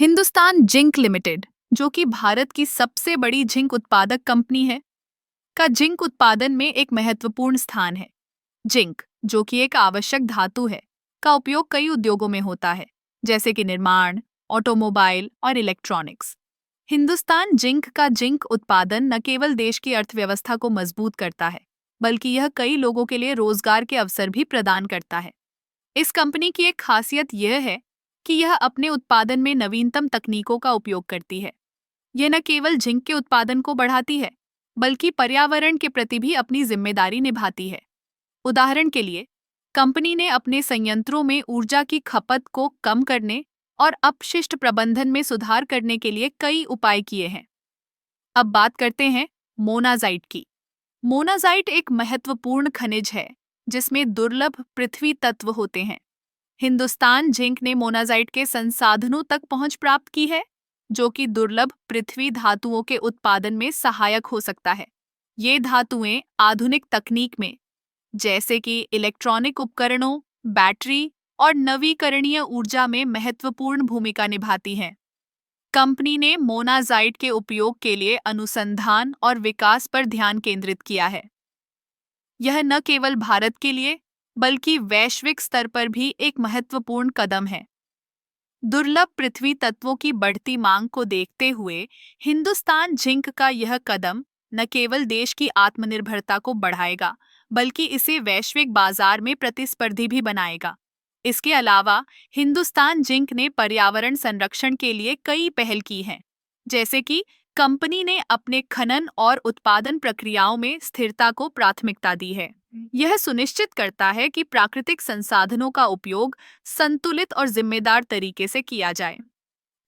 Hindustan zinc limited, जो कि भारत की सबसे बड़ी जिंक उत्पादक कंपनी है, का जिंक उत्पादन में एक महत्वपूर्ण स्थान है। जिंक, जो कि एक आवश्यक धातु है, का उपयोग कई उद्योगों में होता है, जैसे कि निर्माण, ऑटोमोबाइल और इलेक्ट्रॉनिक्स। हिंदुस्तान जिंक का जिंक उत्पादन न केवल देश की अर्थव्यवस्था को मजबूत करता है, बल्कि यह कई लोगों के लिए रोजगार के अवसर भी प्रदान करता है। इस कंपनी की एक खासियत यह है कि यह अपने उत्पादन में नवीनतम तकनीकों का उपयोग करती है। यह न केवल जिंक के उत्पादन को बढ़ाती है, बल्कि पर्यावरण के प्रति भी अपनी जिम्मेदारी निभाती है। उदाहरण के लिए, कंपनी ने अपने संयंत्रों में ऊर्जा की खपत को कम करने और अपशिष्ट प्रबंधन में सुधार करने के लिए कई उपाय किए हैं। अब बात करते हैं मोनाजाइट की। मोनाजाइट एक महत्वपूर्ण खनिज है, जिसमें दुर्लभ पृथ्वी तत्व होते हैं। हिंदुस्तान जिंक ने मोनाजाइट के संसाधनों तक पहुंच प्राप्त की है, जो कि दुर्लभ पृथ्वी धातुओं के उत्पादन में सहायक हो सकता है। ये धातुएं आधुनिक तकनीक में, जैसे कि इलेक्ट्रॉनिक उपकरणों, बैटरी और नवीकरणीय ऊर्जा में महत्वपूर्ण भूमिका निभाती हैं। कंपनी ने मोनाजाइट के उपयोग के लिए अनुसंधान और विकास पर ध्यान केंद्रित किया है। यह न केवल भारत के लिए, बल्कि वैश्विक स्तर पर भी एक महत्वपूर्ण कदम है। दुर्लभ पृथ्वी तत्वों की बढ़ती मांग को देखते हुए हिंदुस्तान जिंक का यह कदम न केवल देश की आत्मनिर्भरता को बढ़ाएगा, बल्कि इसे वैश्विक बाजार में प्रतिस्पर्धी भी बनाएगा। इसके अलावा हिंदुस्तान जिंक ने पर्यावरण संरक्षण के लिए कई पहल की हैं, जैसे कि कंपनी ने अपने खनन और उत्पादन प्रक्रियाओं में स्थिरता को प्राथमिकता दी है। यह सुनिश्चित करता है कि प्राकृतिक संसाधनों का उपयोग संतुलित और जिम्मेदार तरीके से किया जाए।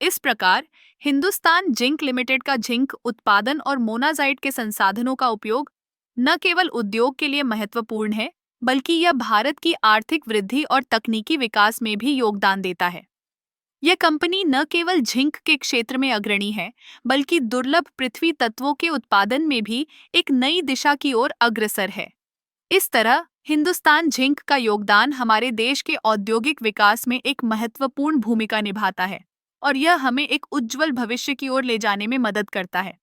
इस प्रकार, हिंदुस्तान जिंक लिमिटेड का जिंक उत्पादन और मोनाजाइट के संसाधनों का उपयोग न केवल उद्योग के लिए महत्वपूर्ण है, बल्कि यह भारत की आर्थिक वृद्धि और तकनीकी विकास में भी योगदान देता है। यह कंपनी न केवल जिंक के क्षेत्र में अग्रणी है, बल्कि दुर्लभ पृथ्वी तत्वों के उत्पादन में भी एक नई दिशा की ओर अग्रसर है। इस तरह हिंदुस्तान जिंक का योगदान हमारे देश के औद्योगिक विकास में एक महत्वपूर्ण भूमिका निभाता है और यह हमें एक उज्जवल भविष्य की ओर ले जाने में मदद करता है।